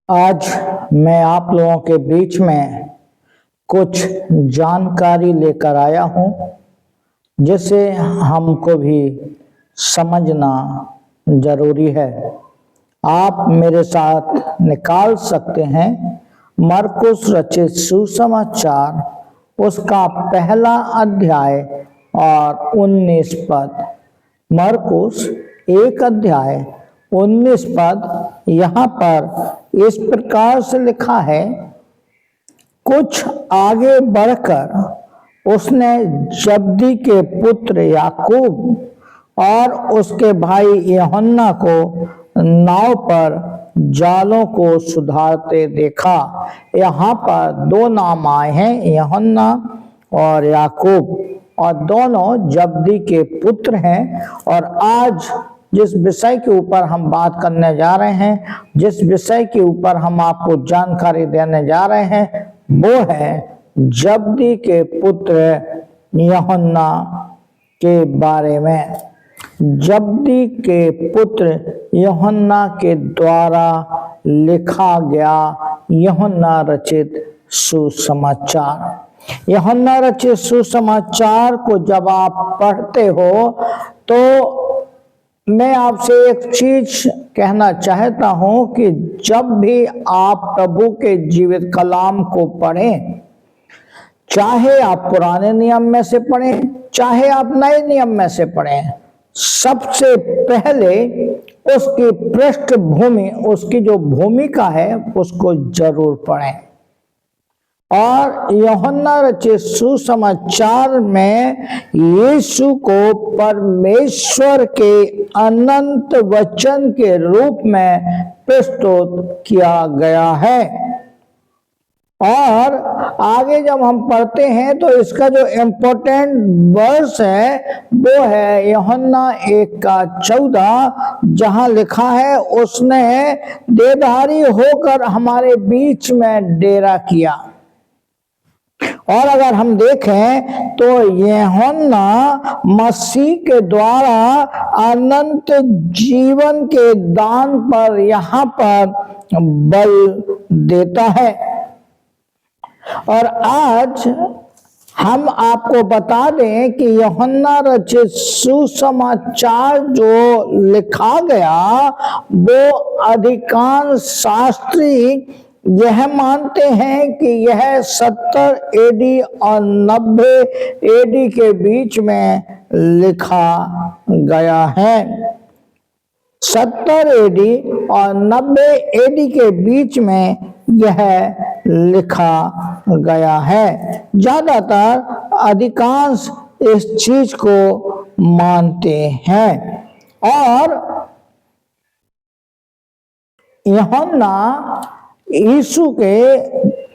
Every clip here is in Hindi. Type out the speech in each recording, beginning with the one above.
आज मैं आप लोगों के बीच में कुछ जानकारी लेकर आया हूँ जिसे हमको भी समझना जरूरी है। आप मेरे साथ निकाल सकते हैं मरकुस रचित सुसमाचार उसका पहला अध्याय और 19 पद। मरकुस 1 अध्याय 19 पद यहाँ पर इस प्रकार से लिखा है, कुछ आगे बढ़कर उसने जब्दी के पुत्र याकूब और उसके भाई यूहन्ना को नाव पर जालों को सुधारते देखा। यहाँ पर 2 नाम आए हैं, यूहन्ना और याकूब, और दोनों जब्दी के पुत्र हैं। और आज जिस विषय के ऊपर हम बात करने जा रहे हैं, जिस विषय के ऊपर हम आपको जानकारी देने जा रहे हैं, वो है जब्दी के पुत्र यूहन्ना के बारे में। जब्दी के पुत्र यूहन्ना के द्वारा लिखा गया यूहन्ना रचित सुसमाचार। यूहन्ना रचित सुसमाचार को जब आप पढ़ते हो तो मैं आपसे एक चीज कहना चाहता हूं कि जब भी आप प्रभु के जीवित कलाम को पढ़ें, चाहे आप पुराने नियम में से पढ़ें, चाहे आप नए नियम में से पढ़ें, सबसे पहले उसकी पृष्ठभूमि, उसकी जो भूमिका है, उसको जरूर पढ़ें। और यूहन्ना रचित सुसमाचार में यीशु को परमेश्वर के अनंत वचन के रूप में प्रस्तुत किया गया है। और आगे जब हम पढ़ते हैं तो इसका जो इम्पोर्टेंट वर्स है वो है यूहन्ना 1:14, जहां लिखा है, उसने देहधारी होकर हमारे बीच में डेरा किया। और अगर हम देखें तो यूहन्ना मसीह के द्वारा अनंत जीवन के दान पर यहाँ पर बल देता है। और आज हम आपको बता दें कि यूहन्ना रचित सुसमाचार जो लिखा गया, वो अधिकांश शास्त्री यह मानते हैं कि यह 70 एडी और 90 एडी के बीच में लिखा गया है। 70 एडी और 90 एडी के बीच में यह लिखा गया है। ज्यादातर अधिकांश इस चीज को मानते हैं। और यूहन्ना यीशु के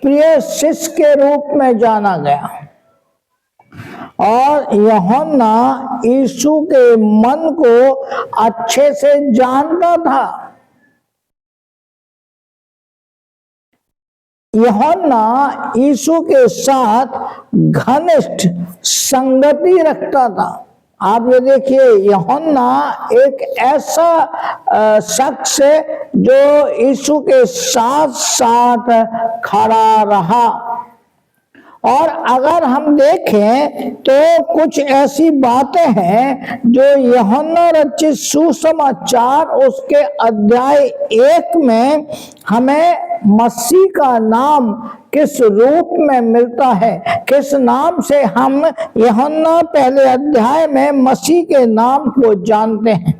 प्रिय शिष्य के रूप में जाना गया। और यूहन्ना यीशु के मन को अच्छे से जानता था। यूहन्ना यीशु के साथ घनिष्ठ संगति रखता था। आप ये देखिए, यूहन्ना एक ऐसा शख्स है जो यीशु के साथ साथ खड़ा रहा। और अगर हम देखें तो कुछ ऐसी बातें हैं जो यूहन्ना रचित सुसमाचार उसके अध्याय 1 में हमें मसीह का नाम किस रूप में मिलता है, किस नाम से हम यूहन्ना पहले अध्याय में मसीह के नाम को जानते हैं।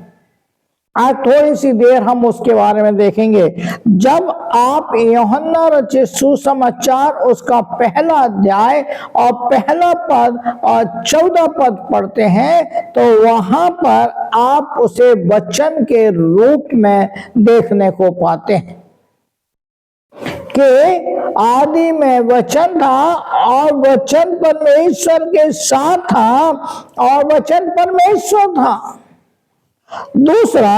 आज थोड़ी सी देर हम उसके बारे में देखेंगे। जब आप यूहन्ना रचित सुसमाचार उसका पहला अध्याय और पहला पद और 14 पद पढ़ते हैं तो वहां पर आप उसे वचन के रूप में देखने को पाते हैं कि आदि में वचन था और वचन परमेश्वर के साथ था और वचन परमेश्वर था। दूसरा,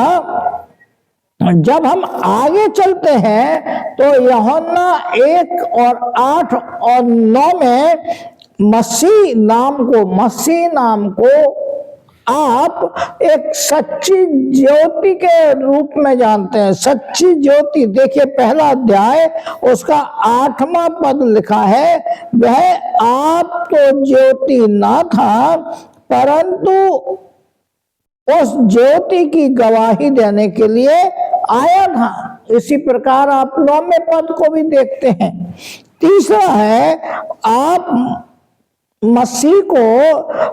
जब हम आगे चलते हैं तो यूहन्ना 1 और 8 और 9 में मसीह नाम को आप एक सच्ची ज्योति के रूप में जानते हैं। सच्ची ज्योति, देखिए पहला अध्याय उसका 8वां पद लिखा है, वह आप तो ज्योति ना था परंतु उस ज्योति की गवाही देने के लिए आया था। इसी प्रकार आप 9वें पद को भी देखते हैं। तीसरा है, आप मसीह को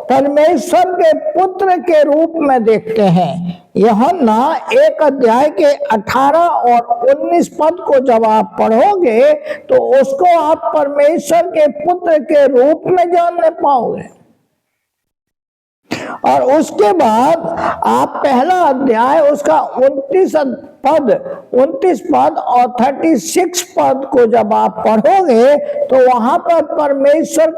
परमेश्वर के पुत्र के रूप में देखते हैं। यूहन्ना 1 अध्याय के 18 और 19 पद को जब आप पढ़ोगे तो उसको आप परमेश्वर के पुत्र के रूप में जानने पाओगे। और उसके बाद आप पहला अध्याय उसका 29 पद और 36 पद को जब आप पढ़ोगे तो वहां पर परमेश्वर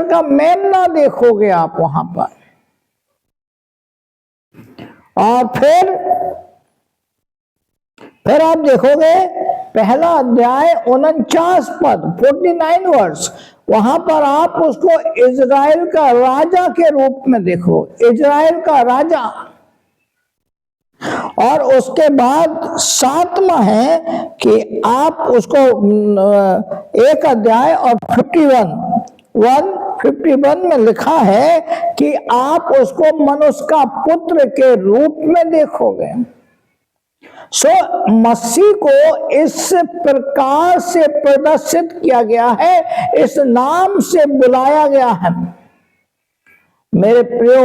का मेमना देखोगे आप वहां पर। और फिर आप देखोगे पहला अध्याय 49 पद 49 वर्ष, वहां पर आप उसको इजराइल का राजा के रूप में देखो, इजराइल का राजा। और उसके बाद 7वां है कि आप उसको 1 अध्याय और 51 में लिखा है कि आप उसको मनुष्य का पुत्र के रूप में देखोगे। मसीह को इस प्रकार से प्रदर्शित किया गया है, इस नाम से बुलाया गया है। मेरे प्रियो,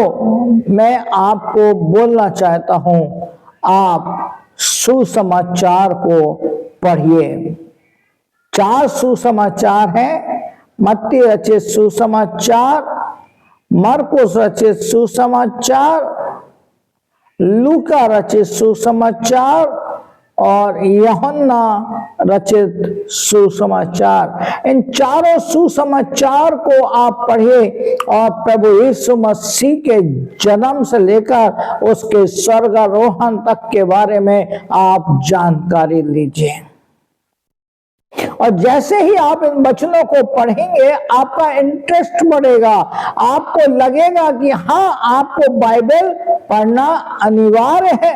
मैं आपको बोलना चाहता हूं, आप सुसमाचार को पढ़िए। 4 सुसमाचार हैं, मत्ती रचित सुसमाचार, मरकुस रचित सुसमाचार, लूका रचित सुसमाचार और यूहन्ना रचित सुसमाचार। इन चारों सुसमाचार को आप पढ़िए और प्रभु यीशु मसीह के जन्म से लेकर उसके स्वर्गारोहण तक के बारे में आप जानकारी लीजिए। और जैसे ही आप इन वचनों को पढ़ेंगे आपका इंटरेस्ट बढ़ेगा, आपको लगेगा कि हाँ, आपको बाइबल पढ़ना अनिवार्य है।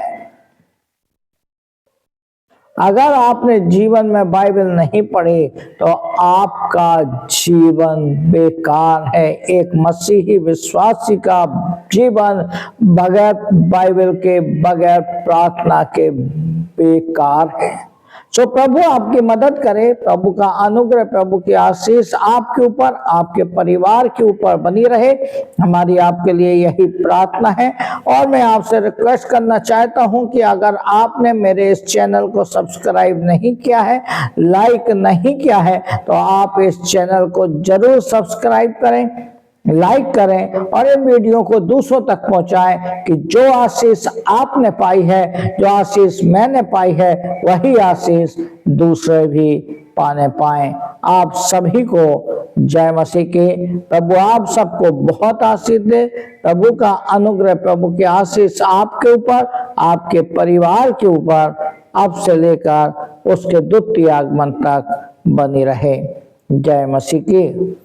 अगर आपने जीवन में बाइबल नहीं पढ़ी तो आपका जीवन बेकार है। एक मसीही विश्वासी का जीवन बगैर बाइबल के, बगैर प्रार्थना के बेकार है। सो प्रभु आपकी मदद करे, प्रभु का अनुग्रह, प्रभु की आशीष आपके ऊपर, आपके परिवार के ऊपर बनी रहे, हमारी आपके लिए यही प्रार्थना है। और मैं आपसे रिक्वेस्ट करना चाहता हूं कि अगर आपने मेरे इस चैनल को सब्सक्राइब नहीं किया है, लाइक नहीं किया है, तो आप इस चैनल को जरूर सब्सक्राइब करें, लाइक करें और इन वीडियो को दूसरों तक पहुंचाएं कि जो आशीष आपने पाई है, जो आशीष मैंने पाई है, वही आशीष दूसरे भी पाने पाएं। आप सभी को जय मसीह की। प्रभु आप सबको बहुत आशीष दे। प्रभु का अनुग्रह, प्रभु की आशीष आपके ऊपर, आपके परिवार के ऊपर अब से लेकर उसके द्वितीय आगमन तक बनी रहे। जय मसीह की।